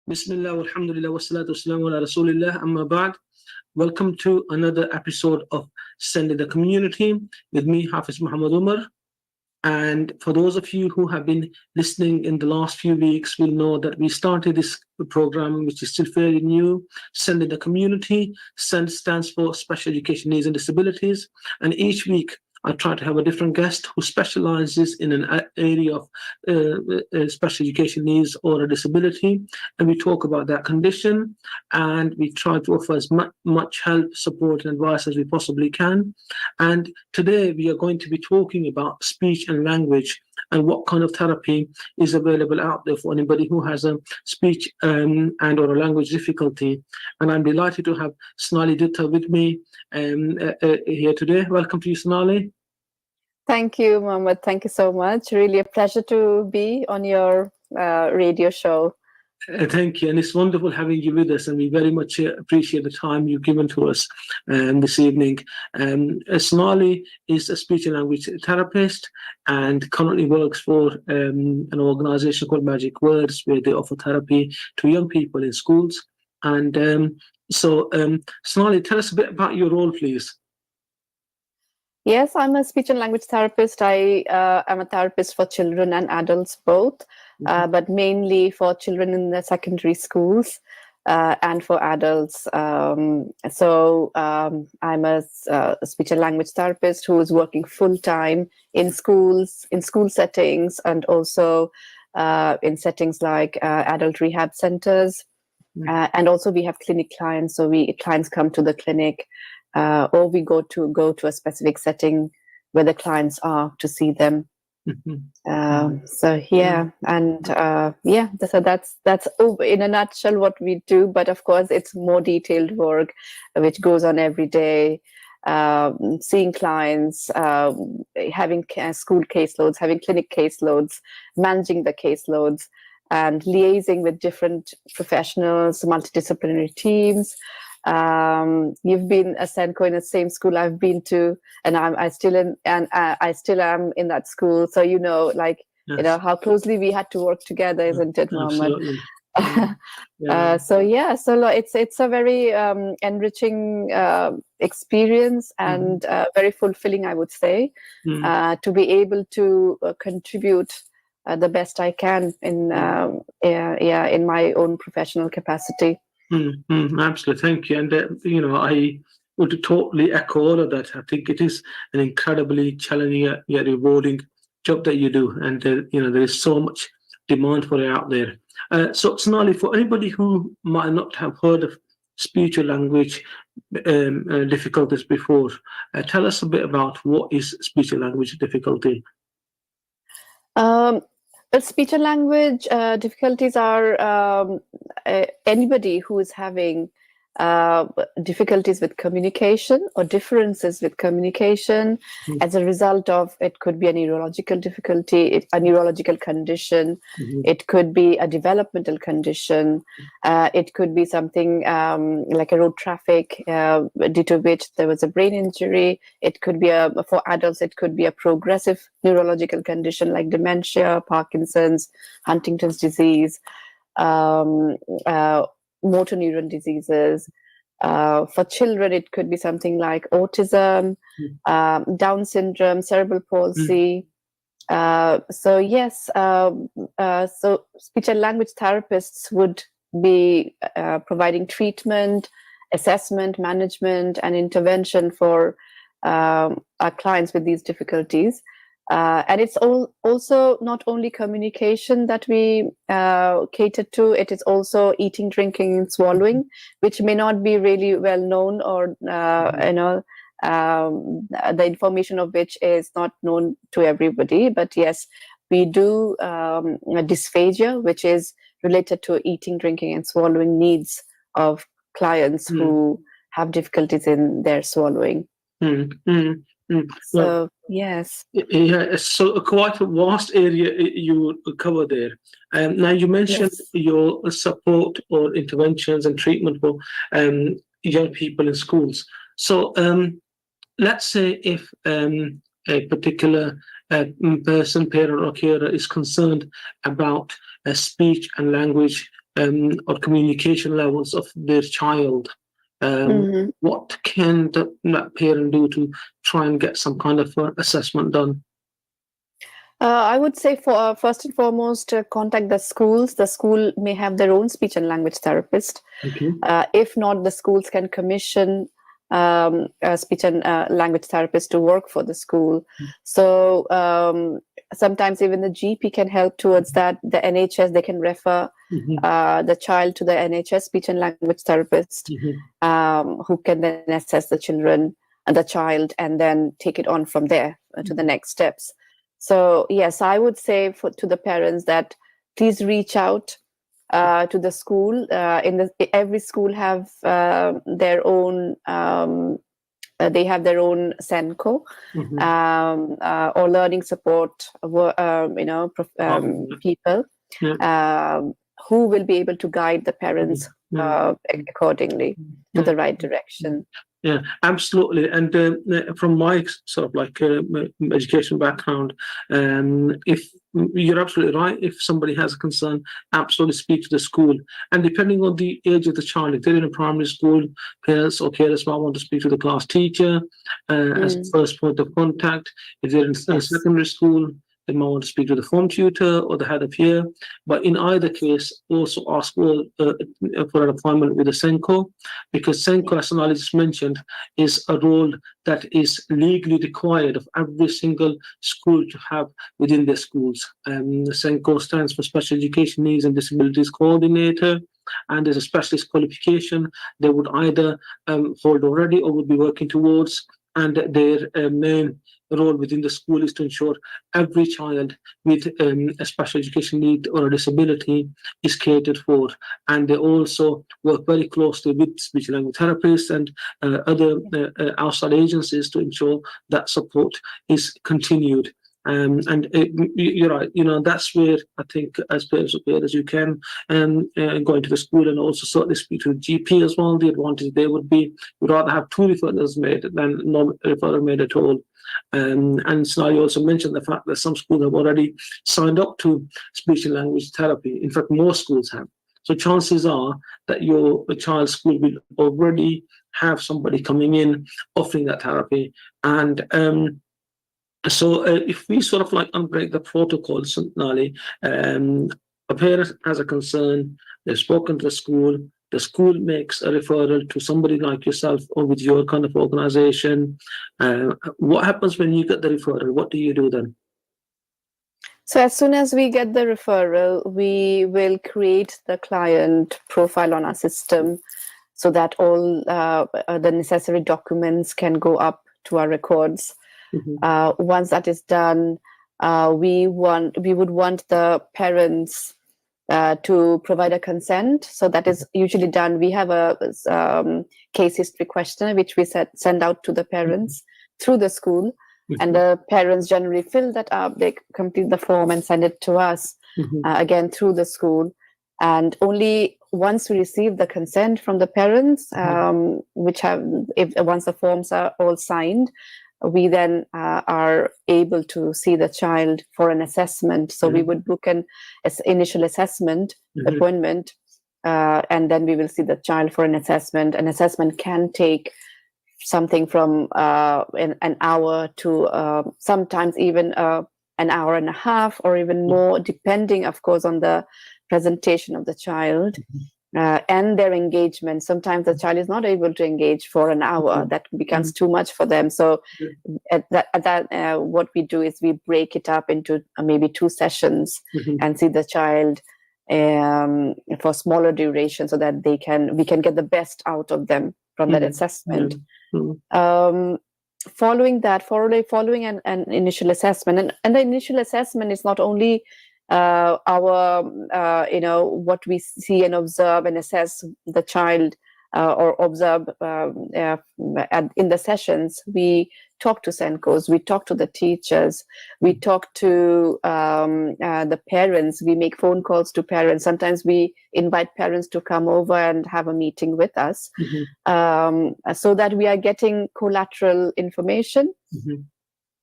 Bismillah, alhamdulillah, wassalatu wassalamu ala rasulillah, amma ba'd. Welcome to another episode of Send in the Community with me, Hafiz Muhammad Umar. And for those of you who have been listening in the last few weeks, will know that we started this program, which is still fairly new, Send in the Community. Send stands for Special Education Needs and Disabilities. And each week, I try to have a different guest who specializes in an area of special education needs or a disability, and we talk about that condition, and we try to offer as much help, support, and advice as we possibly can. And today we are going to be talking about speech and language and what kind of therapy is available out there for anybody who has a speech and or a language difficulty. And I'm delighted to have Sonali Dutta with me here today. Welcome to you, Sonali. Thank you, Mohammed. Thank you so much. Really a pleasure to be on your radio show. Thank you, and it's wonderful having you with us, and we very much appreciate the time you've given to us this evening. Sonali is a speech and language therapist and currently works for an organization called Magic Words, where they offer therapy to young people in schools. And Sonali, tell us a bit about your role, please. Yes, I'm a speech and language therapist. I am a therapist for children and adults both, but mainly for children in the secondary schools and for adults. I'm a speech and language therapist who is working full-time in schools, in school settings, and also in settings like adult rehab centers. And also we have clinic clients, so clients come to the clinic. Or we go to a specific setting where the clients are to see them. So that's in a nutshell what we do. But of course, it's more detailed work which goes on every day. Seeing clients, having school caseloads, having clinic caseloads, managing the caseloads, and liaising with different professionals, multidisciplinary teams. You've been a Senko in the same school I've been to, and I still am in that school. So yes. How closely we had to work together, isn't it, Mohammed? Absolutely. It's a very enriching experience and very fulfilling, I would say, to be able to contribute the best I can in my own professional capacity. Absolutely, thank you. And I would totally echo all of that. I think it is an incredibly challenging yet rewarding job that you do, and there is so much demand for it out there. So, Sonali, for anybody who might not have heard of speech or language difficulties before, tell us a bit about what is speech and language difficulty. Speech and language difficulties are anybody who is having difficulties with communication or differences with communication as a result of, it could be a neurological difficulty, a neurological condition, it could be a developmental condition, it could be something like a road traffic due to which there was a brain injury, it could be for adults, it could be a progressive neurological condition like dementia, Parkinson's, Huntington's disease, motor neuron diseases. For children, it could be something like autism, Down syndrome, cerebral palsy. So speech and language therapists would be providing treatment, assessment, management, and intervention for our clients with these difficulties. And it's also not only communication that we cater to, it is also eating, drinking, and swallowing, which may not be really well known, or the information of which is not known to everybody. But yes, we do dysphagia, which is related to eating, drinking, and swallowing needs of clients who have difficulties in their swallowing. So yes, so quite a vast area you cover there. Now you mentioned your support or interventions and treatment for young people in schools. So let's say if a particular person, parent or carer is concerned about speech and language or communication levels of their child, what can that parent do to try and get some kind of assessment done? I would say, for first and foremost, contact the schools. The school may have their own speech and language therapist. Okay. If not, the schools can commission a speech and language therapist to work for the school. So sometimes even the GP can help towards that. The NHS, they can refer the child to the NHS speech and language therapist, who can then assess the children and the child, and then take it on from there to the next steps. So yes, I would say to the parents that please reach out to the school. Every school have their own. They have their own SENCO or learning support. People who will be able to guide the parents accordingly to the right direction. Yeah, absolutely. And from my sort of like education background, if you're absolutely right, if somebody has a concern, absolutely speak to the school. And depending on the age of the child, if they're in a primary school, parents or carers might want to speak to the class teacher as first point of contact. If they're in secondary school, they might want to speak to the form tutor or the head of year. But in either case, also ask for an appointment with a SENCO, because SENCO, as Sonali just mentioned, is a role that is legally required of every single school to have within their schools. The SENCO stands for Special Education Needs and Disabilities Coordinator, and there's a specialist qualification they would either hold already or would be working towards. And their main role within the school is to ensure every child with a special education need or a disability is catered for. And they also work very closely with speech and language therapists and other outside agencies to ensure that support is continued. You're right, that's where I think as parents or parents you can go into the school and also certainly speak to the GP as well. The advantage there would be you'd rather have 2 referrals made than no referral made at all. And so I also mentioned the fact that some schools have already signed up to speech and language therapy. In fact, most schools have. So chances are that your child's school will already have somebody coming in offering that therapy. And so if we sort of like unbreak the protocol, Sonali, a parent has a concern, they've spoken to the school makes a referral to somebody like yourself or with your kind of organization. What happens when you get the referral? What do you do then? So as soon as we get the referral, we will create the client profile on our system so that all the necessary documents can go up to our records. Once that is done, we would want the parents to provide a consent. So that is usually done. We have a case history questionnaire which we send out to the parents through the school, and the parents generally fill that up. They complete the form and send it to us again through the school. And only once we receive the consent from the parents, once the forms are all signed, we then are able to see the child for an assessment. So we would book an initial assessment appointment, and then we will see the child for an assessment. An assessment can take something from an hour to sometimes even an hour and a half or even more, depending, of course, on the presentation of the child. And their engagement. Sometimes the child is not able to engage for an hour. That becomes too much for them. So what we do is we break it up into maybe 2 sessions and see the child for smaller duration so that we can get the best out of them from that assessment. Following an initial assessment, and the initial assessment is not only our what we see and observe and assess the child or observe in the sessions. We talk to SENCOs, we talk to the teachers, we talk to the parents, we make phone calls to parents. Sometimes we invite parents to come over and have a meeting with us, so that we are getting collateral information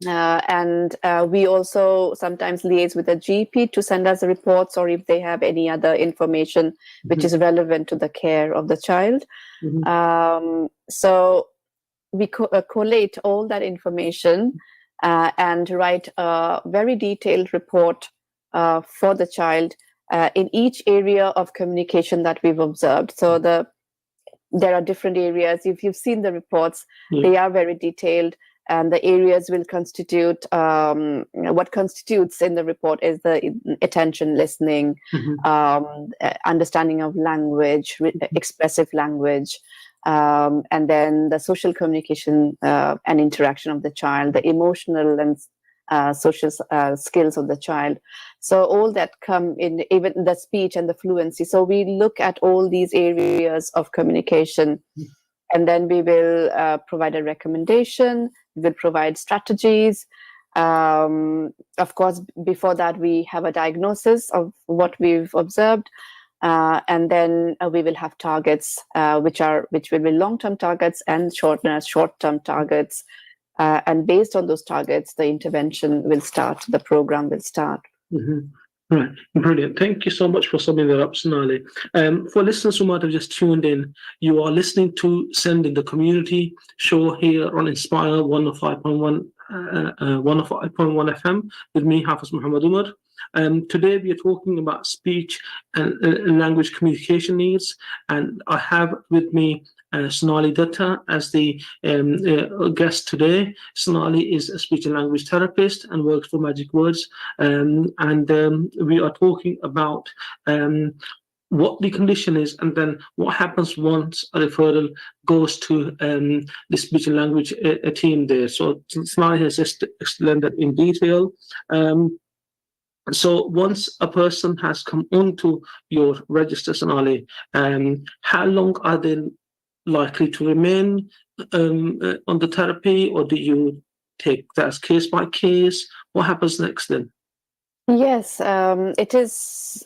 And we also sometimes liaise with the GP to send us the reports, or if they have any other information which is relevant to the care of the child. So we collate all that information and write a very detailed report for the child in each area of communication that we've observed. So there are different areas. If you've seen the reports, they are very detailed, and the areas will constitute what constitutes in the report is the attention, listening, understanding of language, expressive language, and then the social communication and interaction of the child, the emotional and social skills of the child. So all that come in, even the speech and the fluency. So we look at all these areas of communication, and then we will provide a recommendation. We will provide strategies. Of course, before that, we have a diagnosis of what we've observed. And then we will have targets, which will be long-term targets and short-term targets. And based on those targets, the intervention will start, the program will start. Right, brilliant. Thank you so much for summing that up, Sonali. For listeners who might have just tuned in, you are listening to Send in the Community show here on Inspire 105.1 FM with me, Hafiz Muhammad Umar. Today we are talking about speech and language communication needs, and I have with me Sonali Dutta as the guest today. Sonali is a speech and language therapist and works for Magic Words, and we are talking about what the condition is, and then what happens once a referral goes to the speech and language team there. So Sonali has just explained that in detail. So once a person has come onto your register, Sonali, how long are they likely to remain on the therapy, or do you take that as case by case? What happens next then? Yes, it is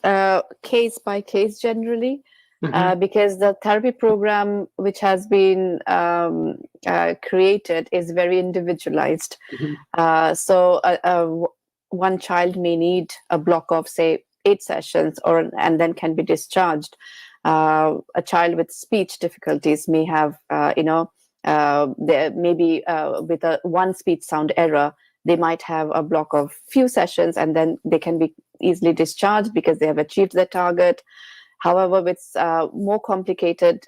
case by case generally, because the therapy program which has been created is very individualized. So one child may need a block of, say, 8 sessions, and then can be discharged. A child with speech difficulties may have, there maybe with one speech sound error, they might have a block of few sessions, and then they can be easily discharged because they have achieved their target. However, with more complicated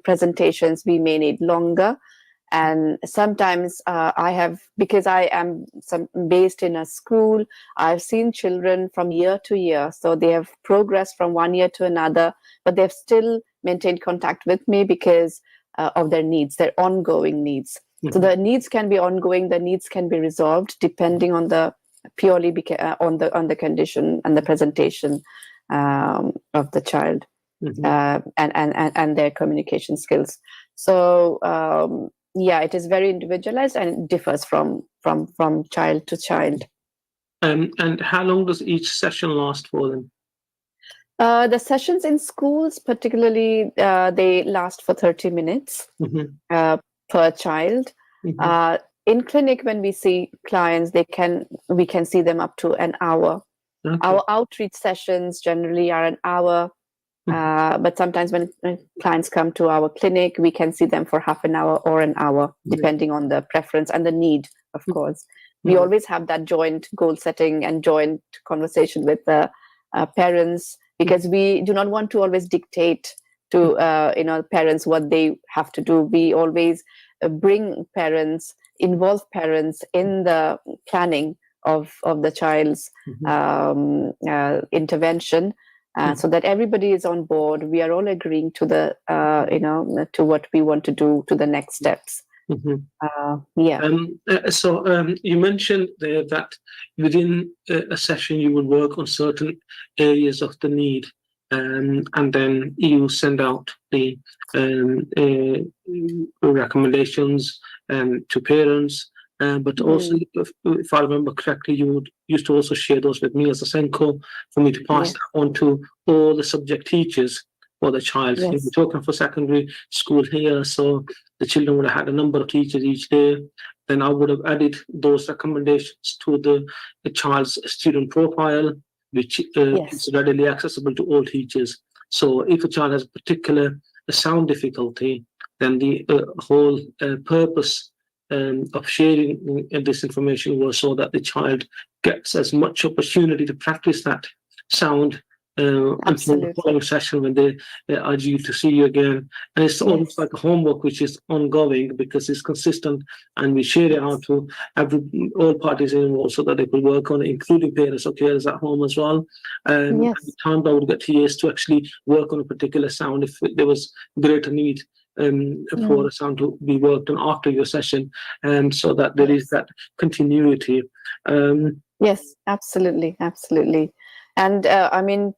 presentations, we may need longer. And sometimes because I am based in a school, I've seen children from year to year. So they have progressed from one year to another, but they've still maintained contact with me because of their needs, their ongoing needs. So the needs can be ongoing, the needs can be resolved depending on the purely on the condition and the presentation of the child, and their communication skills. So yeah, it is very individualized and it differs from child to child. And how long does each session last for them? The sessions in schools, particularly, they last for 30 minutes per child. In clinic, when we see clients, we can see them up to an hour. Okay. Our outreach sessions generally are an hour, but sometimes when clients come to our clinic, we can see them for half an hour or an hour, depending on the preference and the need, of course. We always have that joint goal setting and joint conversation with the parents, because we do not want to always dictate to parents what they have to do. We always bring parents, involve parents in the planning of the child's intervention, so that everybody is on board. We are all agreeing to the to what we want to do, to the next steps. So you mentioned there that within a session you would work on certain areas of the need, and then you send out the recommendations to parents. But also, if I remember correctly, you used to also share those with me as a Senko for me to pass that on to all the subject teachers for the child. We're talking for secondary school here, so the children would have had a number of teachers each day. then I would have added those recommendations to the child's student profile, which is readily accessible to all teachers. So if a child has a particular sound difficulty, then the whole purpose of sharing this information was so that the child gets as much opportunity to practice that sound until the following session when they urge you to see you again. And it's almost like a homework which is ongoing because it's consistent, and we share it out to all parties involved so that they could work on it, including parents or carers at home as well. At the time, I would get TAs to actually work on a particular sound if there was greater need for a sound to be worked on after your session, and so that there is that continuity. Yes, absolutely, absolutely. And I mean,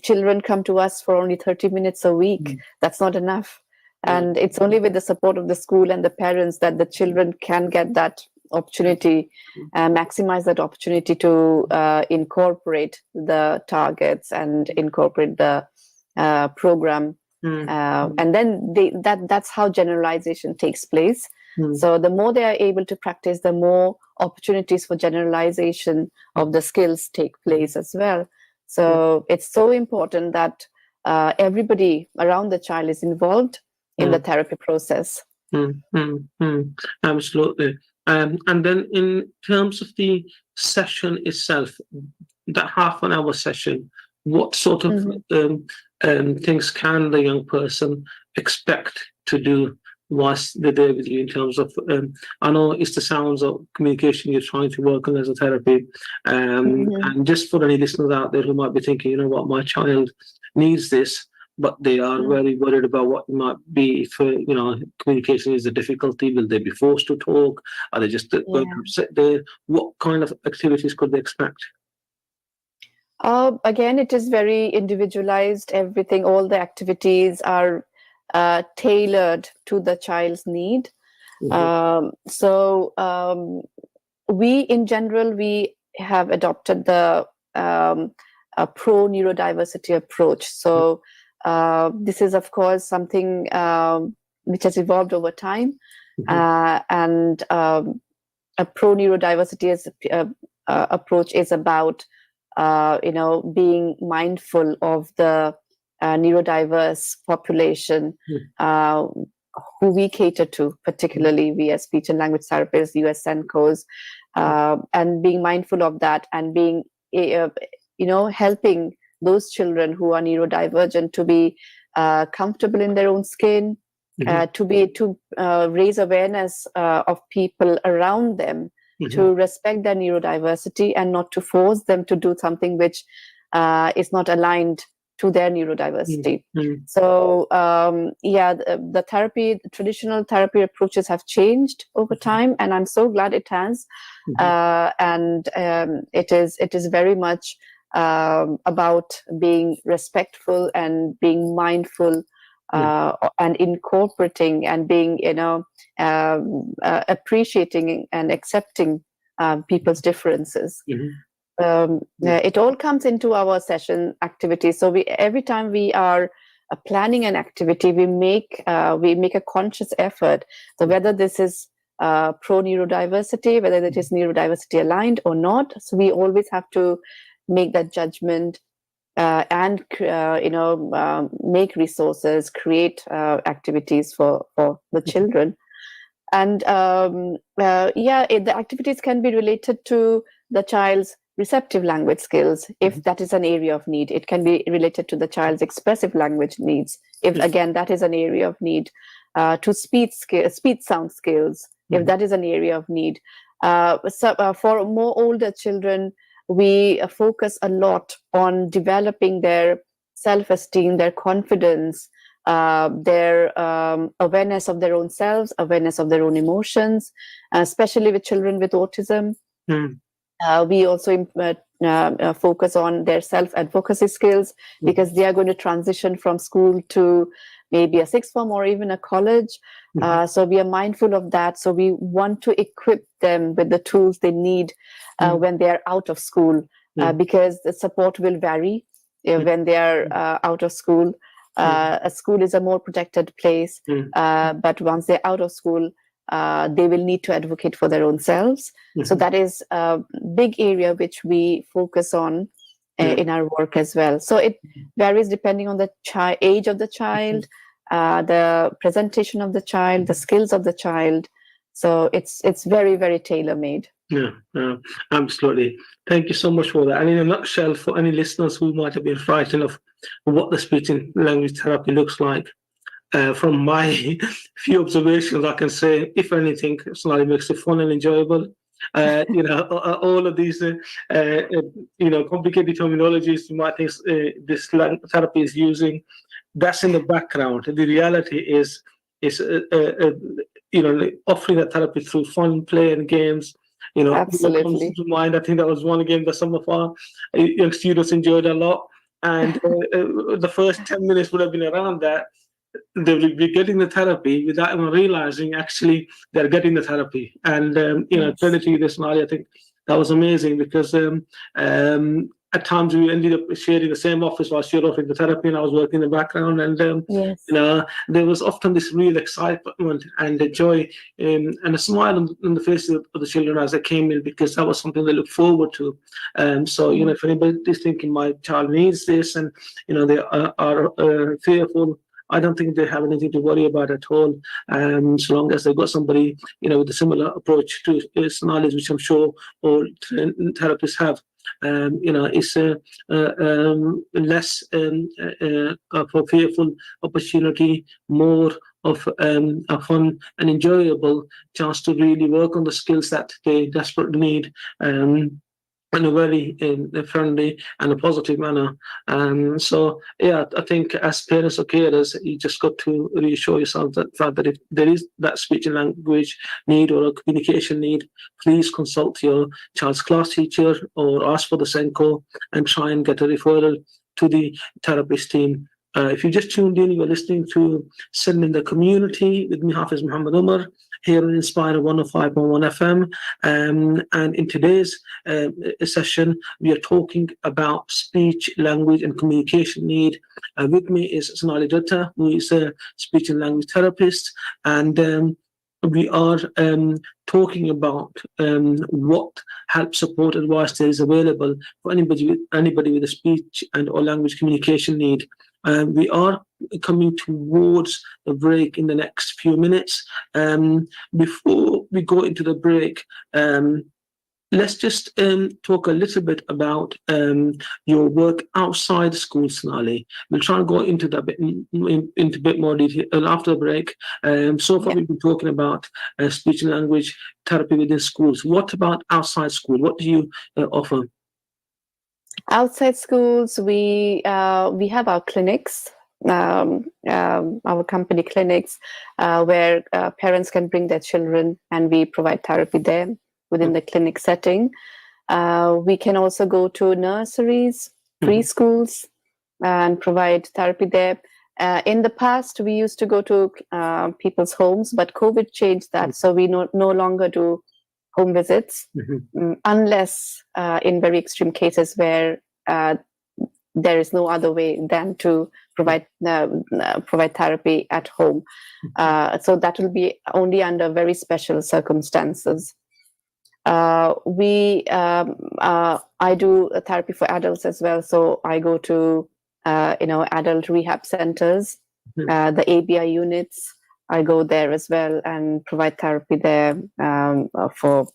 children come to us for only 30 minutes a week. That's not enough. And it's only with the support of the school and the parents that the children can get that opportunity, maximize that opportunity to incorporate the targets and incorporate the program. And then that's how generalization takes place. So the more they are able to practice, the more opportunities for generalization of the skills take place as well. So it's so important that everybody around the child is involved in the therapy process. Absolutely. And then in terms of the session itself, that half an hour session, what sort of things can the young person expect to do whilst they're there with you in terms of, I know it's the sounds of communication you're trying to work on as a therapy. And just for any listeners out there who might be thinking, you know what, my child needs this, but they are very worried about what it might be if, communication is a difficulty. Will they be forced to talk? Are they just upset there? What kind of activities could they expect? Again, it is very individualized. Everything, all the activities are tailored to the child's need. We, in general, we have adopted the pro neurodiversity approach. So this is, of course, something which has evolved over time. And a pro neurodiversity approach is about being mindful of the neurodiverse population who we cater to, particularly we as speech and language therapists, US SENCOs, and being mindful of that and being, helping those children who are neurodivergent to be comfortable in their own skin, to raise awareness of people around them, to respect their neurodiversity and not to force them to do something which is not aligned to their neurodiversity. So the traditional therapy approaches have changed over time, and I'm so glad it has. And it is very much about being respectful and being mindful and incorporating and being, appreciating and accepting people's differences. It all comes into our session activities. So every time we are planning an activity, we make a conscious effort. So whether this is pro neurodiversity, whether it is neurodiversity aligned or not, so we always have to make that judgment and make resources, create activities for the children. And the activities can be related to the child's receptive language skills, if that is an area of need. It can be related to the child's expressive language needs, if again that is an area of need, to speech sound skills, if that is an area of need. For more older children, we focus a lot on developing their self-esteem, their confidence, their awareness of their own selves, awareness of their own emotions, especially with children with autism. We also focus on their self-advocacy skills, because they are going to transition from school to maybe a sixth form or even a college. So we are mindful of that. So we want to equip them with the tools they need when they are out of school, because the support will vary when they are out of school. A school is a more protected place, but once they're out of school, they will need to advocate for their own selves. So that is a big area which we focus on in our work as well. So it varies depending on the age of the child, the presentation of the child, the skills of the child. So it's very, very tailor-made. Yeah, absolutely. Thank you so much for that. And in a nutshell, for any listeners who might have been frightened of what the speech and language therapy looks like, from my few observations, I can say, if anything, Sonali makes it fun and enjoyable. All of these, complicated terminologies you might think this therapy is using, that's in the background. The reality is offering that therapy through fun, play, and games. What comes Absolutely. to mind, I think that was one game that some of our young students enjoyed a lot. And the first 10 minutes would have been around that. They will be getting the therapy without even realizing actually they're getting the therapy. And credit to you, this Sonali, I think that was amazing because at times we ended up sharing the same office while she was offering the therapy and I was working in the background. And there was often this real excitement and a joy and a smile on the faces of the children as they came in, because that was something they looked forward to. If anybody is thinking my child needs this and they are fearful, I don't think they have anything to worry about at all. So long as they've got somebody, with a similar approach to knowledge, which I'm sure all therapists have. It's less of a fearful opportunity, more of a fun and enjoyable chance to really work on the skills that they desperately need. In a very friendly and a positive manner. I think as parents or carers, you just got to reassure yourself that if there is that speech and language need or a communication need, please consult your child's class teacher or ask for the SENCO and try and get a referral to the therapist team. If you just tuned in, you're listening to Sitting in the Community with me, Hafiz Muhammad Umar, here on Inspire 105.1 FM. And in today's session, we are talking about speech, language, and communication need. With me is Sonali Dutta, who is a speech and language therapist. And we are talking about what help, support, advice there is available for anybody with a speech and or language communication need. We are coming towards a break in the next few minutes. Before we go into the break, let's just talk a little bit about your work outside school, Sonali. We'll try and go into that into a bit more detail after the break. So far, we've been talking about speech and language therapy within schools. What about outside school? What do you offer? Outside schools, we have our clinics, our company clinics, where parents can bring their children, and we provide therapy there within the clinic setting. We can also go to nurseries, preschools, and provide therapy there. In the past, we used to go to people's homes, but COVID changed that, so we no longer do home visits, unless in very extreme cases where there is no other way than to provide therapy at home. So that will be only under very special circumstances. I do therapy for adults as well, so I go to adult rehab centers, the ABI units. I go there as well and provide therapy there for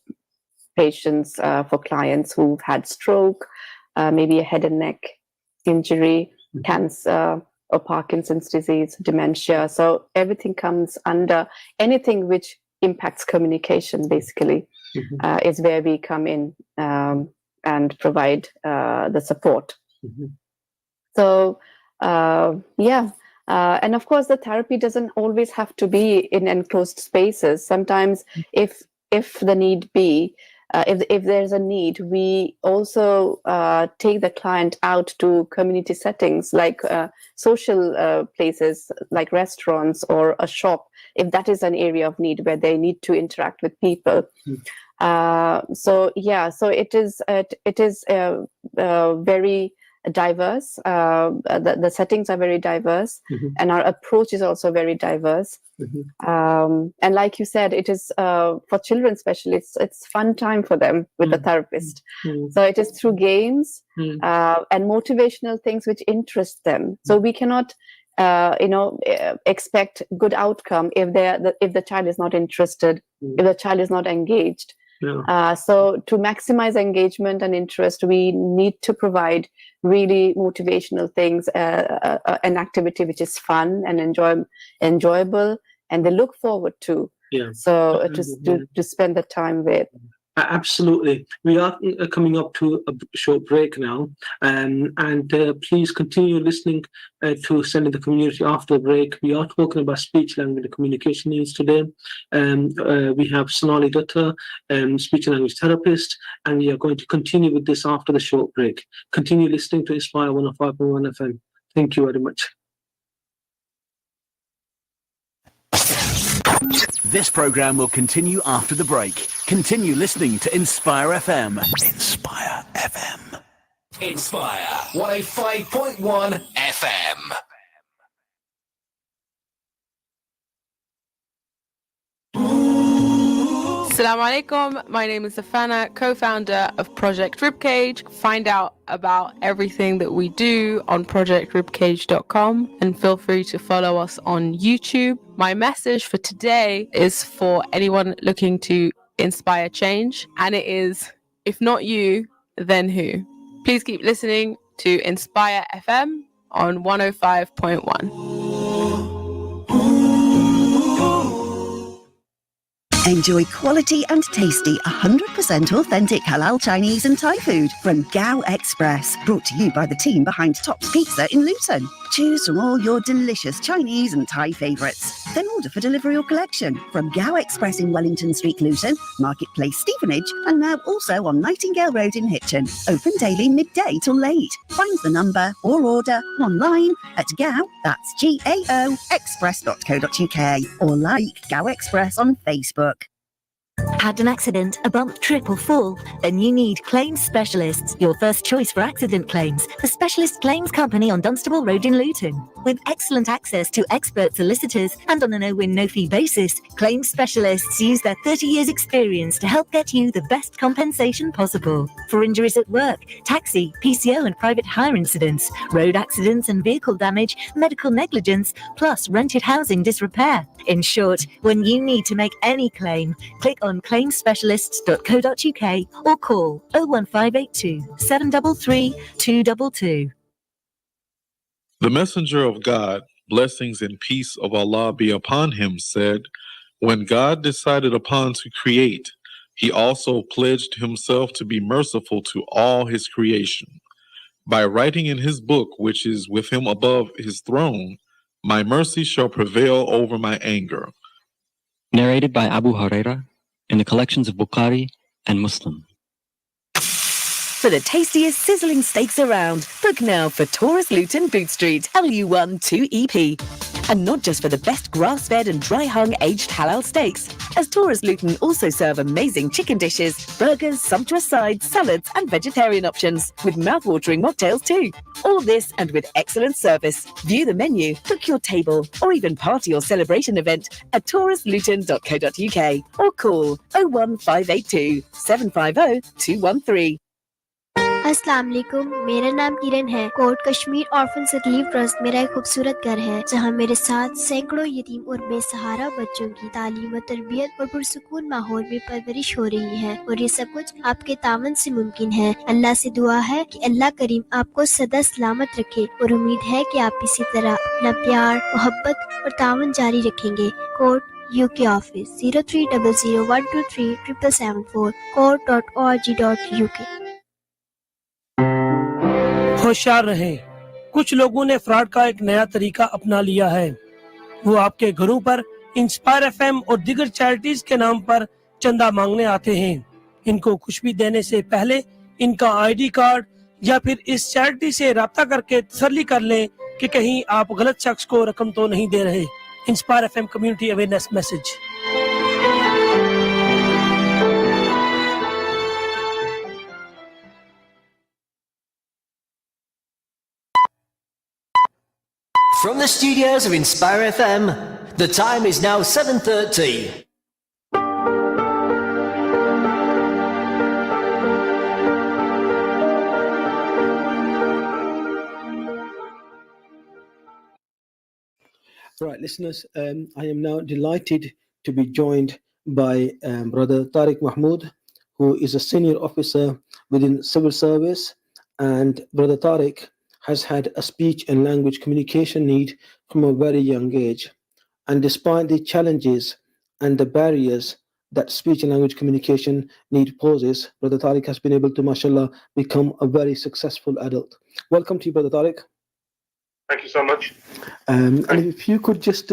patients, for clients who've had stroke, maybe a head and neck injury, cancer, or Parkinson's disease, dementia. So everything comes under anything which impacts communication, basically, is where we come in and provide the support. So, and of course, the therapy doesn't always have to be in enclosed spaces. Sometimes, if the need be, if there's a need, we also take the client out to community settings like social places like restaurants or a shop, if that is an area of need where they need to interact with people. So it is very diverse. The settings are very diverse, and our approach is also very diverse. And like you said, it is for children especially, it's fun time for them with the therapist. So it is through games and motivational things which interest them. So we cannot expect good outcome if the child is not interested, if the child is not engaged. So to maximize engagement and interest, we need to provide really motivational things, an activity which is fun and enjoyable, and they look forward to. So to spend the time with. Absolutely. We are coming up to a short break now, and please continue listening to Sending the Community after the break. We are talking about speech, language, and communication needs today. We have Sonali Dutta, speech and language therapist, and we are going to continue with this after the short break. Continue listening to Inspire 105.1 FM. Thank you very much. This program will continue after the break. Continue listening to Inspire FM. Inspire FM. Inspire 105.1 FM. Assalamu alaikum. My name is Safana, co-founder of Project Ribcage. Find out about everything that we do on projectribcage.com, and feel free to follow us on YouTube. My message for today is for anyone looking to inspire change, and it is, if not you, then who? Please keep listening to Inspire FM on 105.1. Enjoy quality and tasty 100% authentic halal Chinese and Thai food from Gao Express. Brought to you by the team behind Top's Pizza in Luton. Choose from all your delicious Chinese and Thai favourites. Then order for delivery or collection from Gao Express in Wellington Street, Luton, Marketplace, Stevenage, and now also on Nightingale Road in Hitchin. Open daily midday till late. Find the number or order online at Gao, that's GAO, express.co.uk, or like Gao Express on Facebook. Had an accident, a bump, trip or fall? Then you need Claims Specialists, your first choice for accident claims. The specialist claims company on Dunstable Road in Luton. With excellent access to expert solicitors and on a no-win, no-fee basis, Claims Specialists use their 30 years experience to help get you the best compensation possible. For injuries at work, taxi, PCO and private hire incidents, road accidents and vehicle damage, medical negligence, plus rented housing disrepair. In short, when you need to make any claim, click on claimspecialists.co.uk or call 01582 733 222. The messenger of God, blessings and peace of Allah be upon him, said, when God decided upon to create, he also pledged himself to be merciful to all his creation. By writing in his book, which is with him above his throne, my mercy shall prevail over my anger. Narrated by Abu Huraira in the collections of Bukhari and Muslim. For the tastiest sizzling steaks around, book now for Taurus Luton Boot Street, LU1 2EP. And not just for the best grass-fed and dry-hung aged halal steaks, as Taurus Luton also serve amazing chicken dishes, burgers, sumptuous sides, salads and vegetarian options, with mouth-watering mocktails too. All this and with excellent service. View the menu, book your table, or even party or celebration event at taurusluton.co.uk or call 01582 750 213. अस्सलाम वालेकुम, मेरा नाम किरण है। KORT Kashmir Orphan Relief Trust मेरा एक खूबसूरत घर है, जहां मेरे साथ सैकड़ों यतीम और बेसहारा बच्चों की तालीम और तरबियत और पुरसुकून माहौल में परवरिश हो रही है, और ये सब कुछ आपके तावन से मुमकिन है। अल्लाह से दुआ है कि अल्लाह करीम आपको सदा सलामत रखे, और उम्मीद है कि आप इसी तरह अपना प्यार, मोहब्बत और तावन जारी रखेंगे। KORT UK office 0300123774 court.org.uk। होशियार रहें, कुछ लोगों ने फ्रॉड का एक नया तरीका अपना लिया है। वो आपके घरों पर इंस्पायर FM और दीगर चैरिटीज के नाम पर चंदा मांगने आते हैं। इनको कुछ भी देने से पहले इनका ID कार्ड या फिर इस चैरिटी से राब्ता करके तसल्ली कर लें कि कहीं आप गलत शख्स को रकम तो नहीं दे रहे। Inspire FM community awareness message. From the studios of Inspire FM, the time is now 7:30. Right, listeners, I am now delighted to be joined by Brother Tariq Mahmood, who is a senior officer within civil service. And Brother Tariq has had a speech and language communication need from a very young age. And despite the challenges and the barriers that speech and language communication need poses, Brother Tariq has been able to, mashallah, become a very successful adult. Welcome to you, Brother Tariq. Thank you so much. And if you could just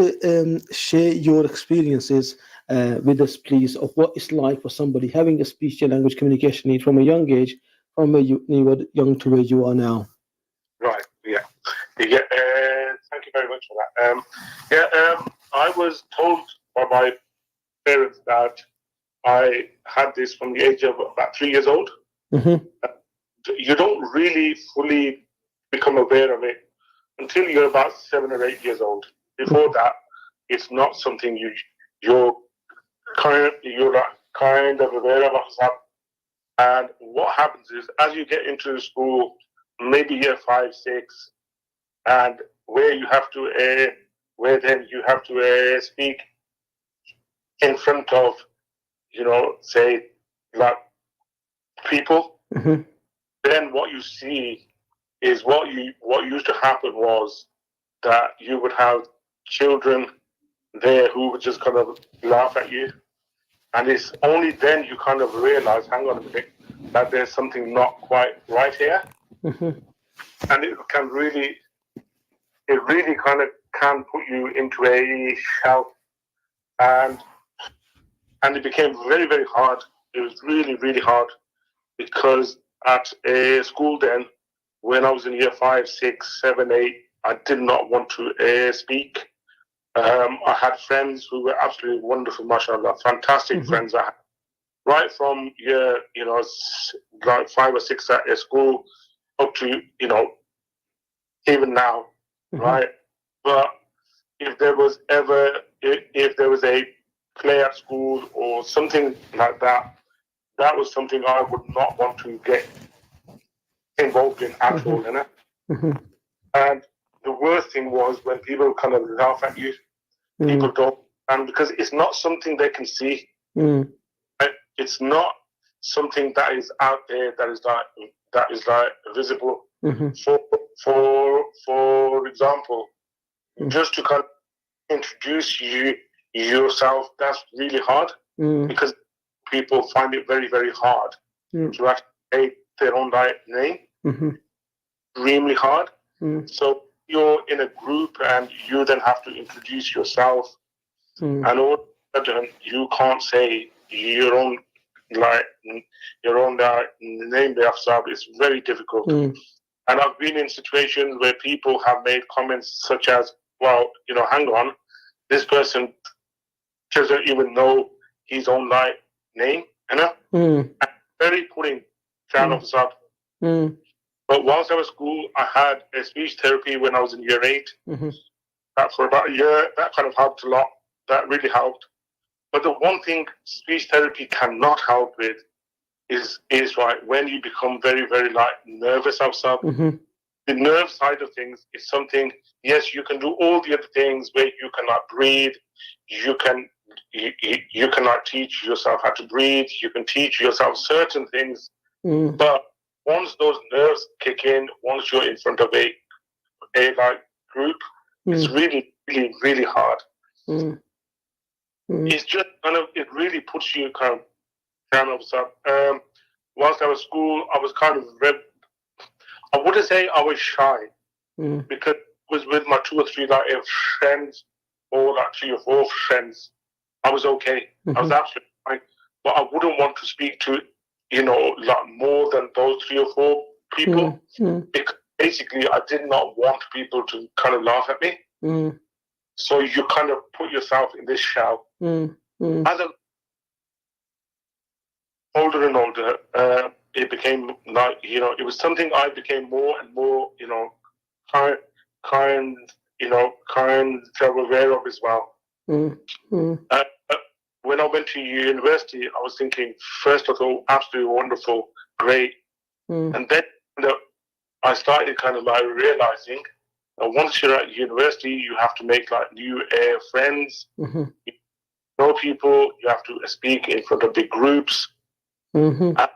share your experiences with us, please, of what it's like for somebody having a speech and language communication need from a young age, from where you were young to where you are now. Right. Yeah. Thank you very much for that. I was told by my parents that I had this from the age of about 3 years old. Mm-hmm. You don't really fully become aware of it until you're about 7 or 8 years old. Before that, it's not something you're kind of aware of. And what happens is, as you get into school, maybe year 5, 6, and where you have to speak in front of, say, like people. Mm-hmm. Then what you see is what used to happen was that you would have children there who would just kind of laugh at you. And it's only then you kind of realize, hang on a minute, that there's something not quite right here. Mm-hmm. And it really kind of can put you into a shell. And it became very, very hard. It was really, really hard, because at a school then, when I was in year 5, 6, 7, 8, I did not want to speak. I had friends who were absolutely wonderful, mashallah, fantastic friends. I had right from year, like 5 or 6 at a school up to, even now, right? But if there was a play at school or something like that, that was something I would not want to get involved in at all, And the worst thing was when people kind of laugh at you. People don't, and because it's not something they can see. It's not something that is out there that is like visible. For example, just to kind of introduce yourself, that's really hard, because people find it very, very hard to actually say their own name. Extremely hard. So you're in a group and you then have to introduce yourself, and all of a sudden you can't say your own name there. It's very difficult. And I've been in situations where people have made comments such as, well, hang on, this person doesn't even know his own name, And very putting down of up. But whilst I was at school, I had a speech therapy when I was in year 8. That for about a year, that kind of helped a lot. That really helped. But the one thing speech therapy cannot help with is right when you become very, very nervous outside. The nerve side of things is something. Yes, you can do all the other things where you cannot breathe. You cannot teach yourself how to breathe. You can teach yourself certain things, but once those nerves kick in, once you're in front of a group, it's really, really, really hard. It's just it really puts you kind of down of stuff. Whilst I was at school, I was kind of I wouldn't say I was shy, because it was with my 2 or 3 friends, or 3 or 4 friends. I was okay. I was absolutely fine. But I wouldn't want to speak to more than those 3 or 4 people. Because basically, I did not want people to kind of laugh at me. So you kind of put yourself in this shell. As I'm older and older, it became it was something I became more and more, kind kind of aware of as well. Mm-hmm. When I went to university, I was thinking, first of all, absolutely wonderful, great. And then I started kind of like realizing that once you're at university, you have to make like new friends, you know people, you have to speak in front of big groups. And I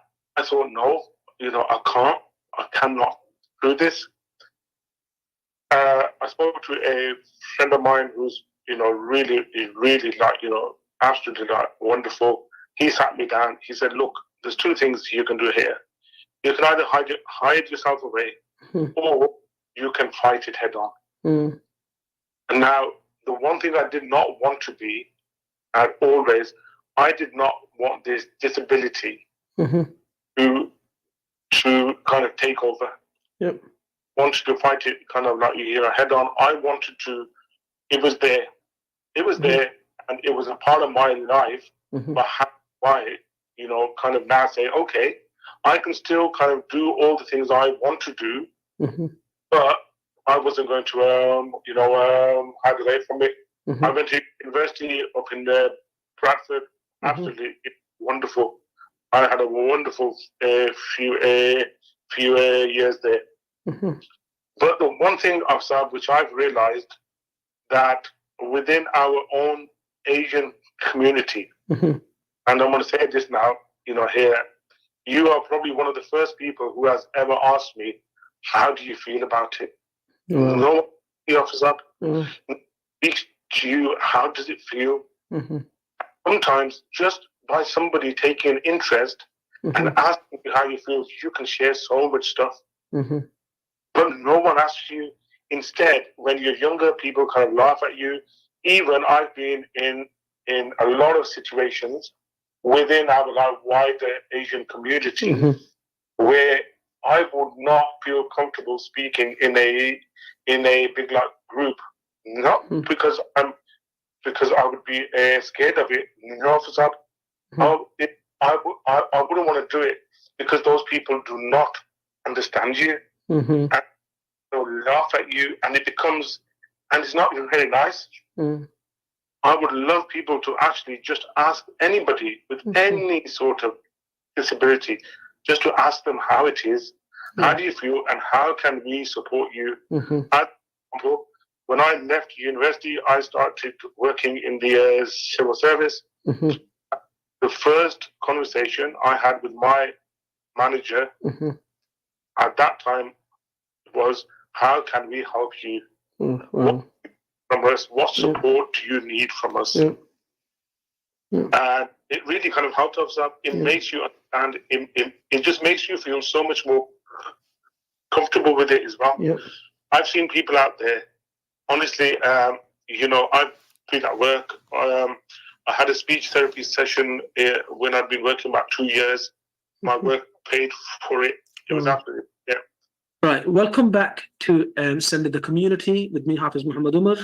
thought, no, I cannot do this. I spoke to a friend of mine who's, really like, absolutely like wonderful. He sat me down. He said, look, there's two things you can do here. You can either hide yourself away, or you can fight it head on. And now, the one thing I did not want to be, and always, I did not want this disability to kind of take over. Yep. Wanted to fight it kind of like head on. I wanted to. It was there. It was there, and it was a part of my life. But how do I, kind of now say, okay, I can still kind of do all the things I want to do, but I wasn't going to, hide away from it. I went to university up in Bradford. Absolutely wonderful. I had a wonderful few years there. But the one thing I've said, which I've realized, that within our own Asian community, and I'm going to say this now, here, you are probably one of the first people who has ever asked me, how do you feel about it? No one offers up. Speaks to you, how does it feel? Sometimes just by somebody taking an interest and asking you how you feel, you can share so much stuff. But no one asks you. Instead, when you're younger, people kind of laugh at you. Even I've been in a lot of situations within our wider Asian community where I would not feel comfortable speaking in a big group, not because I would be scared of it. I wouldn't want to do it because those people do not understand you. And they'll laugh at you, and it becomes, and it's not very nice. I would love people to actually just ask anybody with any sort of disability, just to ask them how it is, how do you feel, and how can we support you. For example, when I left university, I started working in the civil service. The first conversation I had with my manager at that time was, how can we help you? What from us? What support do you need from us? And it really kind of helped us up. It makes you understand. It just makes you feel so much more comfortable with it as well. I've seen people out there. Honestly, I've been at work. I had a speech therapy session when I'd been working about 2 years. My work paid for it. It was absolutely, Right. Welcome back to Send the Community with me, Hafiz Muhammad Umar.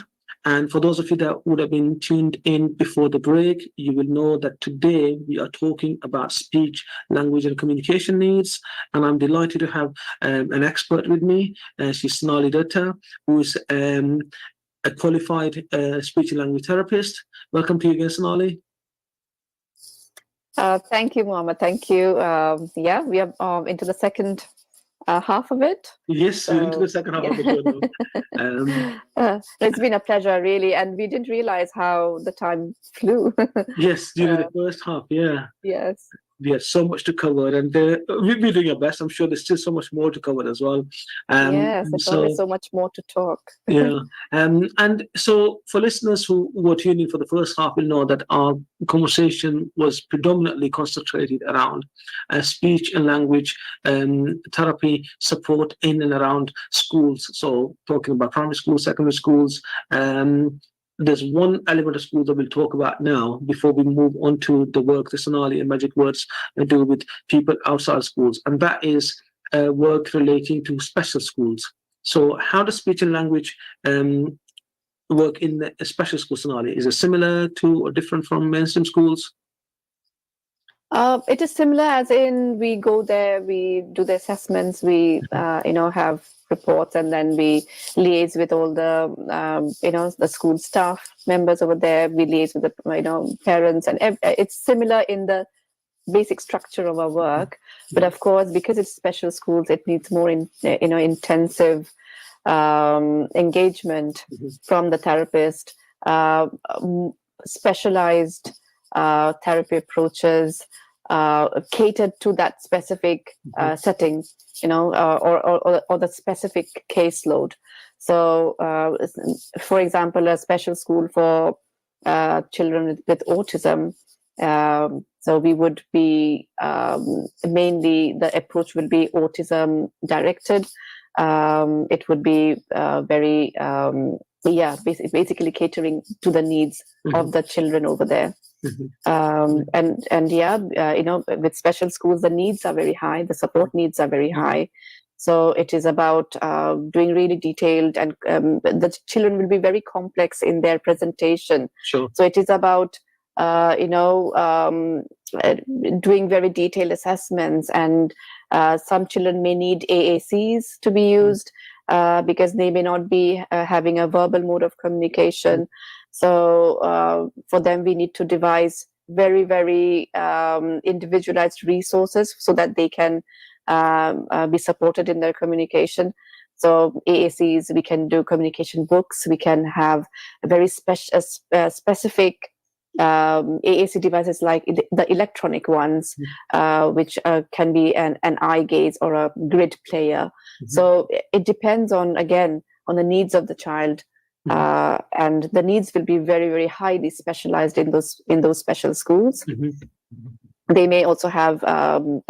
And for those of you that would have been tuned in before the break, you will know that today we are talking about speech, language, and communication needs. And I'm delighted to have an expert with me. She's Sonali Dutta, who is a qualified speech and language therapist. Welcome to you again, Sonali. Thank you, Muhammad. Thank you. We are into the second half of it. Yes, we're into the second half of the show. It's been a pleasure, really, and we didn't realize how the time flew. Yes, during the first half, Yes. We have so much to cover, and we'll be doing our best. I'm sure there's still so much more to cover as well. Yes, there's always so much more to talk. And so for listeners who were tuning for the first half, will know that our conversation was predominantly concentrated around speech and language therapy support in and around schools. So talking about primary schools, secondary schools. There's one element of school that we'll talk about now before we move on to the work that Sonali and Magic Words do with people outside schools, and that is work relating to special schools. So how does speech and language work in the special school, Sonali? Is it similar to or different from mainstream schools? It is similar, as in we go there, we do the assessments, we have reports, and then we liaise with all the the school staff members over there. We liaise with the parents, and it's similar in the basic structure of our work. But of course, because it's special schools, it needs more intensive engagement from the therapist, specialized therapy approaches catered to that specific setting, or the specific caseload. So, for example, a special school for children with autism. So we would be mainly, the approach will be autism directed. It would be very basically catering to the needs of the children over there. With special schools, the needs are very high, the support needs are very high. So it is about doing really detailed, and the children will be very complex in their presentation. Sure. So it is about doing very detailed assessments, and some children may need AACs to be used because they may not be having a verbal mode of communication. So for them, we need to devise very, very individualized resources so that they can be supported in their communication. So AACs, we can do communication books. We can have very specific AAC devices, like the electronic ones, which can be an eye gaze or a grid player. So it depends on the needs of the child. And the needs will be very, very highly specialized in those special schools. They may also have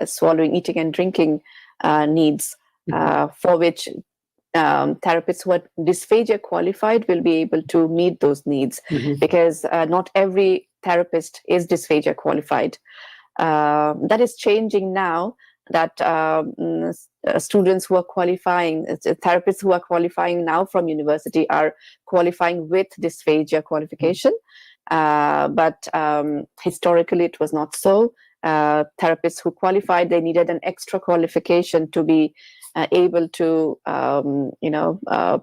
swallowing, eating, and drinking needs, for which therapists who are dysphagia qualified will be able to meet those needs, because not every therapist is dysphagia qualified. That is changing now, that students who are qualifying, therapists who are qualifying now from university, are qualifying with dysphagia qualification. But historically it was not so. Therapists who qualified, they needed an extra qualification to be able to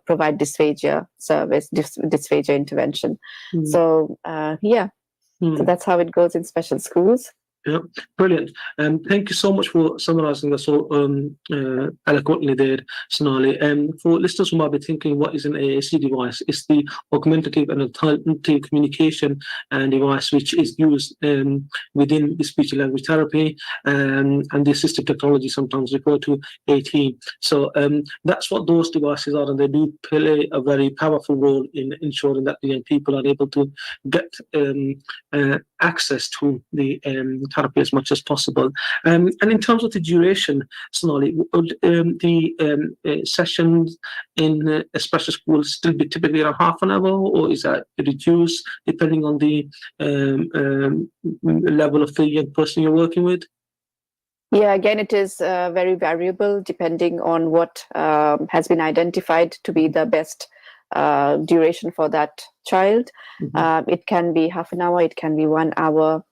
provide dysphagia service, dysphagia intervention. So so that's how it goes in special schools. Yeah, brilliant. Thank you so much for summarizing that so eloquently there, Sonali. For listeners who might be thinking, what is an AAC device? It's the augmentative and alternative communication device which is used within the speech and language therapy, and the assistive technology, sometimes referred to AT. So that's what those devices are, and they do play a very powerful role in ensuring that the young people are able to get access to the therapy as much as possible. And in terms of the duration, Sonali, would the sessions in a special school still be typically around half an hour, or is that reduced depending on the level of the young person you're working with? Yeah, again, it is very variable depending on what has been identified to be the best duration for that child. It can be half an hour, it can be 1 hour.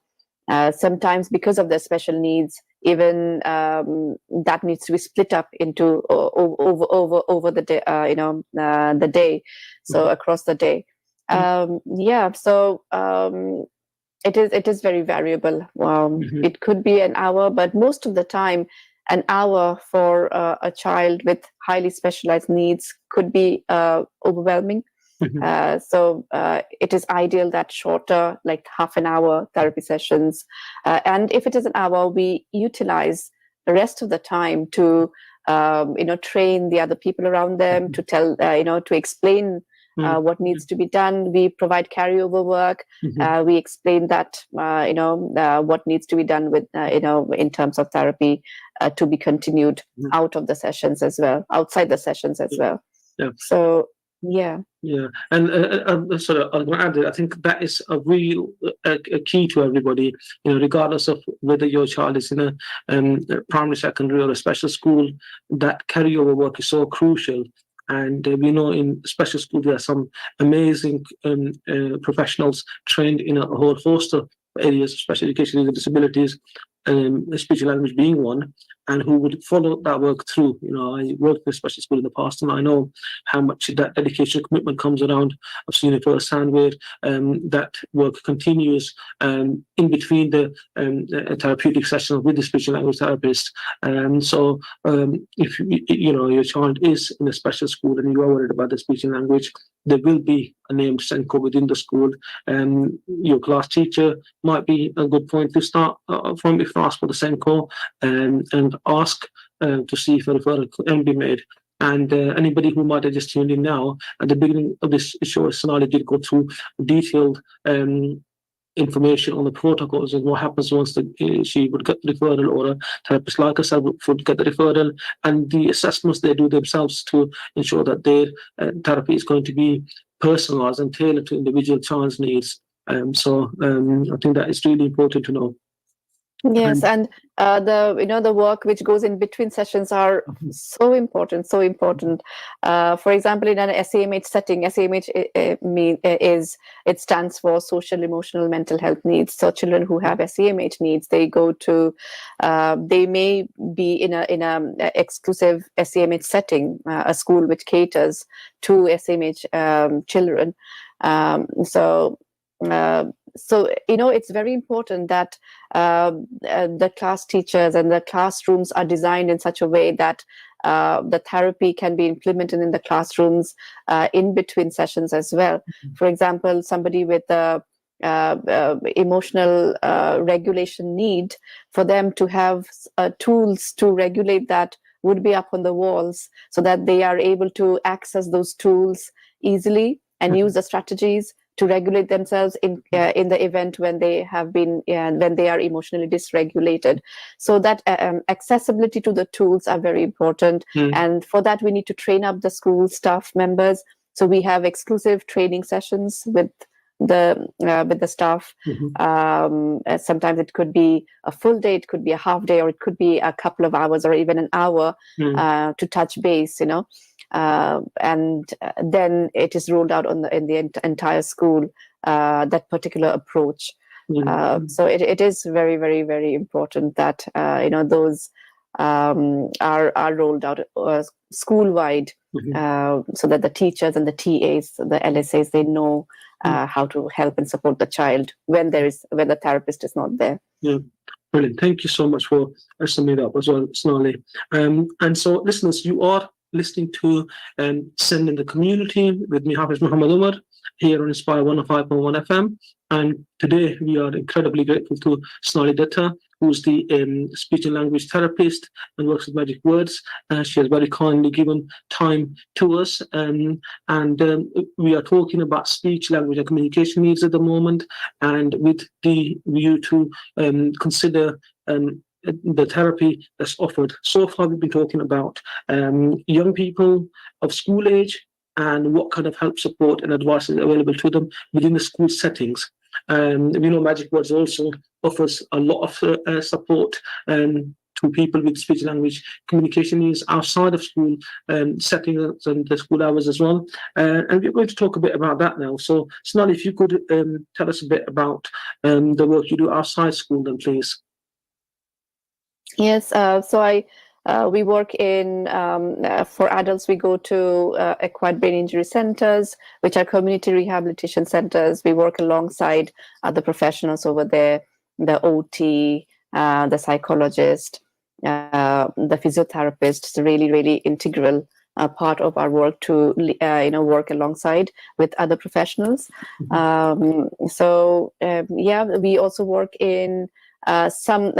Sometimes, because of their special needs, even that needs to be split up into over the day, the day, so across the day. So it is very variable. It could be an hour, but most of the time, an hour for a child with highly specialized needs could be overwhelming. So it is ideal that shorter, like half an hour therapy sessions. And if it is an hour, we utilize the rest of the time to, train the other people around them, to tell, to explain what needs to be done. We provide carryover work. We explain that, what needs to be done with, in terms of therapy to be continued out of the sessions as well, outside the sessions as well. So, yeah. And sorry, I'm going to add that I think that is a real a key to everybody, regardless of whether your child is in a primary, secondary, or a special school. That carryover work is so crucial. And we know in special school there are some amazing professionals trained in a whole host of areas, special education and disabilities, speech and language being one, and who would follow that work through. I worked in a special school in the past, and I know how much that dedication, commitment comes around. I've seen it firsthand where that work continues in between the therapeutic sessions with the speech and language therapist. So if your child is in a special school and you are worried about the speech and language, there will be a named SENCO within the school. Your class teacher might be a good point to start from, if not ask for the SENCO, and ask to see if a referral can be made. And anybody who might have just tuned in now, at the beginning of this show, Sonali did go through detailed information on the protocols and what happens once she would get the referral, or a therapist like herself would get the referral, and the assessments they do themselves to ensure that their therapy is going to be personalized and tailored to individual child's needs. So I think that is really important to know. Yes, and the work which goes in between sessions are so important, so important. For example, in an SAMH setting, SAMH it stands for social, emotional, mental health needs. So children who have SAMH needs, they go to, they may be in a exclusive SAMH setting, a school which caters to SAMH children. So it's very important that the class teachers and the classrooms are designed in such a way that the therapy can be implemented in the classrooms in between sessions as well. For example, somebody with a emotional regulation need, for them to have tools to regulate that would be up on the walls, so that they are able to access those tools easily and use the strategies to regulate themselves in the event when they have been when they are emotionally dysregulated. So that accessibility to the tools are very important, and for that we need to train up the school staff members. So we have exclusive training sessions with the staff. Sometimes it could be a full day, it could be a half day, or it could be a couple of hours, or even an hour to touch base. And then it is rolled out in the entire school, that particular approach. So it is very, very, very important that those are rolled out school-wide, so that the teachers and the TAs, the LSAs, they know how to help and support the child when the therapist is not there. Yeah. Brilliant. Thank you so much for summing it up as well, Sonali. And so, listeners, you are listening to Send in the Community with me, Hafiz Muhammad Umar, here on Inspire 105.1 FM. And today we are incredibly grateful to Sonali Dutta, who's the speech and language therapist and works with Magic Words. She has very kindly given time to us. And we are talking about speech, language, and communication needs at the moment, and with the view to consider the therapy that's offered. So far, we've been talking about young people of school age and what kind of help, support, and advice is available to them within the school settings. We know Magic Words also offers a lot of support to people with speech and language communication needs outside of school settings and the school hours as well. And we're going to talk a bit about that now. So, Sonali, if you could tell us a bit about the work you do outside school, then please. Yes, so we work in, for adults, we go to acquired brain injury centers, which are community rehabilitation centers. We work alongside other professionals over there, the OT, the psychologist, the physiotherapist. It's a really, really integral part of our work to work alongside with other professionals. We also work in some,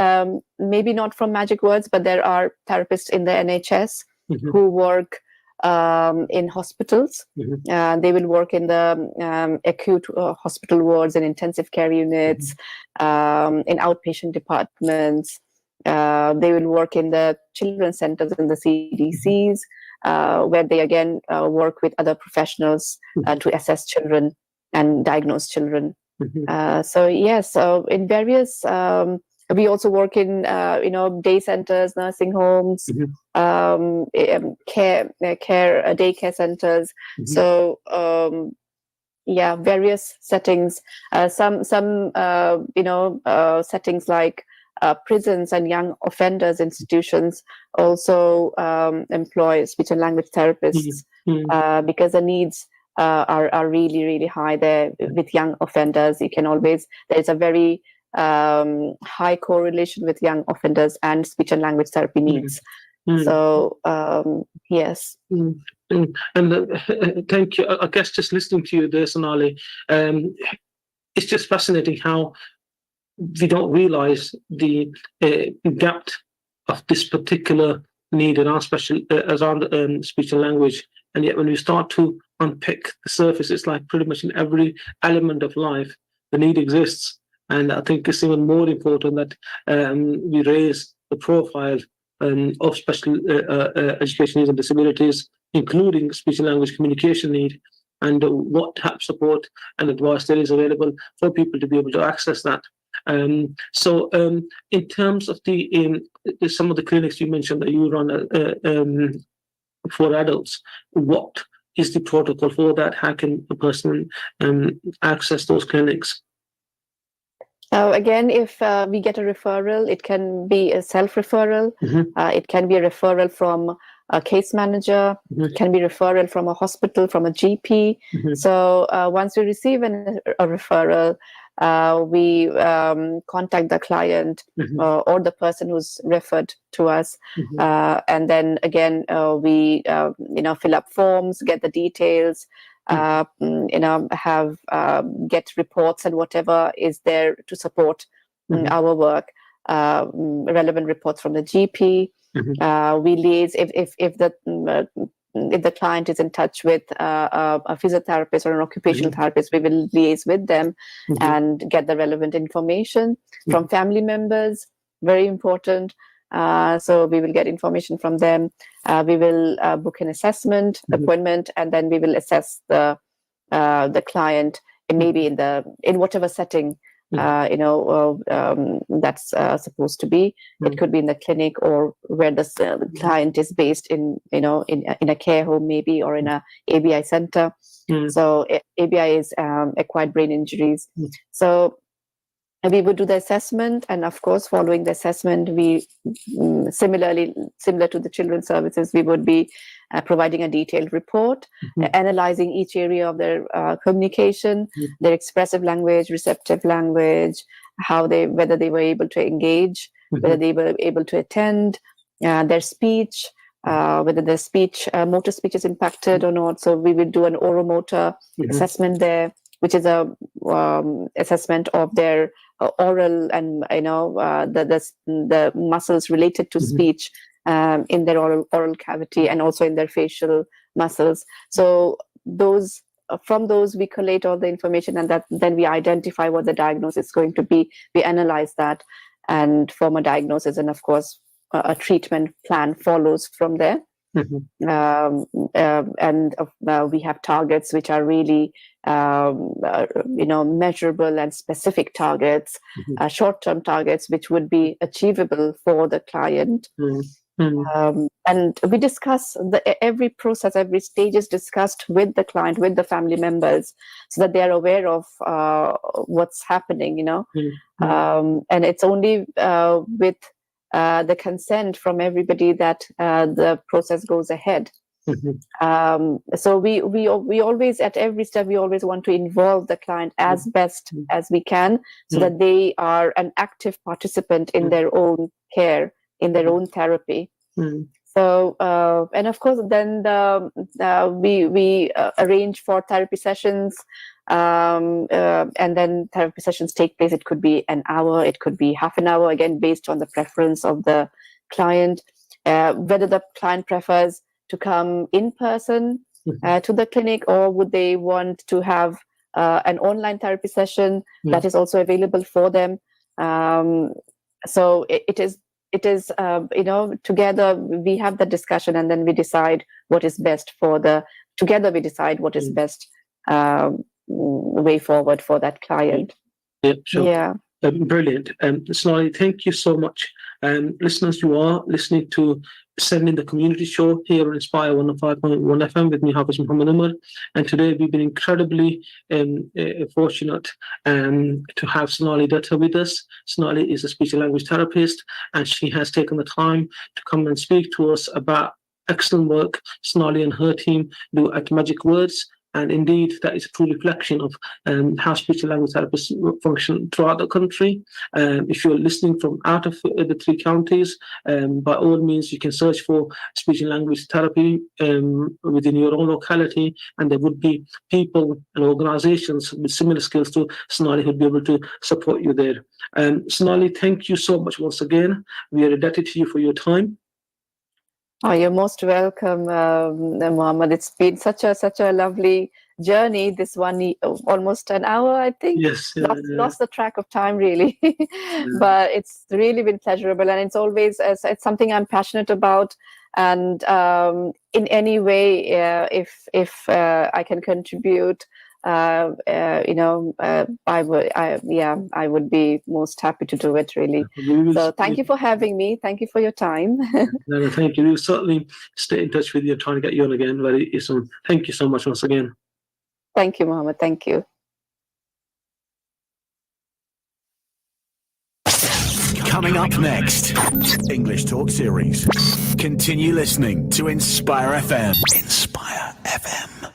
maybe not from Magic Words, but there are therapists in the NHS who work in hospitals. They will work in the acute hospital wards and intensive care units, in outpatient departments. They will work in the children's centers and the CDCs, where they again work with other professionals to assess children and diagnose children. So in various, we also work in day centers, nursing homes, daycare centers. So various settings. Some settings like prisons and young offenders institutions also employ speech and language therapists because the needs are really, really high there with young offenders. You can always, there's a very high correlation with young offenders and speech and language therapy needs. So, yes. And thank you. I guess just listening to you there, Sonali, it's just fascinating how we don't realize the depth of this particular need in our around speech and language. And yet when we start to unpick the surface, it's like pretty much in every element of life, the need exists. And I think it's even more important that we raise the profile of special education needs and disabilities, including speech and language communication need, and what type of support and advice there is available for people to be able to access that. So in terms of the some of the clinics you mentioned that you run for adults, what is the protocol for that? How can a person access those clinics? Again, if we get a referral, it can be a self-referral. It can be a referral from a case manager. It can be referral from a hospital, from a GP. So once we receive a referral, we contact the client or the person who's referred to us, and then again we fill up forms, get the details, have get reports and whatever is there to support our work, relevant reports from the GP. We liaise if the client is in touch with a physiotherapist or an occupational therapist, we will liaise with them and get the relevant information from family members. Very important. So we will get information from them. We will book an assessment appointment, and then we will assess the client, maybe in whatever setting that's supposed to be. It could be in the clinic or where the client is based in a care home maybe, or in a ABI center. So ABI is acquired brain injuries. So we would do the assessment, and of course, following the assessment, we similar to the children's services, we would be providing a detailed report, analyzing each area of their communication, their expressive language, receptive language, whether they were able to engage, whether they were able to attend, their speech, whether their motor speech is impacted or not. So we will do an oromotor assessment there, which is a assessment of their oral and the muscles related to speech in their oral cavity, and also in their facial muscles. So from those we collate all the information, and then we identify what the diagnosis is going to be. We analyze that and form a diagnosis, and of course a treatment plan follows from there. And we have targets which are really measurable and specific targets, short-term targets which would be achievable for the client. And we discuss every process, every stage is discussed with the client, with the family members, so that they are aware of what's happening, and it's only with the consent from everybody that the process goes ahead. So we always, at every step, we always want to involve the client as best as we can, so that they are an active participant in their own care, in their own therapy. So and of course then we arrange for therapy sessions, and then therapy sessions take place. It could be an hour, it could be half an hour, again based on the preference of the client, whether the client prefers to come in person to the clinic, or would they want to have an online therapy session. That is also available for them. So it is together we have the discussion, and then we decide what is best what is best way forward for that client. Yeah, sure. Yeah. Brilliant. Sonali, thank you so much. Listeners, you are listening to Sending the Community Show here on Inspire 105.1 FM with me, Hafiz Muhammad Umar. And today we've been incredibly fortunate to have Sonali Dutta with us. Sonali is a speech and language therapist, and she has taken the time to come and speak to us about excellent work Sonali and her team do at Magic Words. And indeed, that is a true reflection of how speech and language therapists function throughout the country. If you're listening from out of the 3 counties, by all means, you can search for speech and language therapy within your own locality, and there would be people and organizations with similar skills to Sonali who'd be able to support you there. Sonali, thank you so much once again. We are indebted to you for your time. Oh, you're most welcome, Mohammed. It's been such a lovely journey. This one, almost an hour, I think. Yes. Lost the track of time, really. But it's really been pleasurable, and it's always it's something I'm passionate about. And in any way, if I can contribute, I would be most happy to do it, really. So thank you for having me. Thank you for your time. No, thank you. We'll certainly stay in touch with you, trying to get you on again very soon. Thank you so much once again. Thank you, Mohammed. Thank you. Coming up next, English Talk Series. Continue listening to Inspire FM. Inspire FM.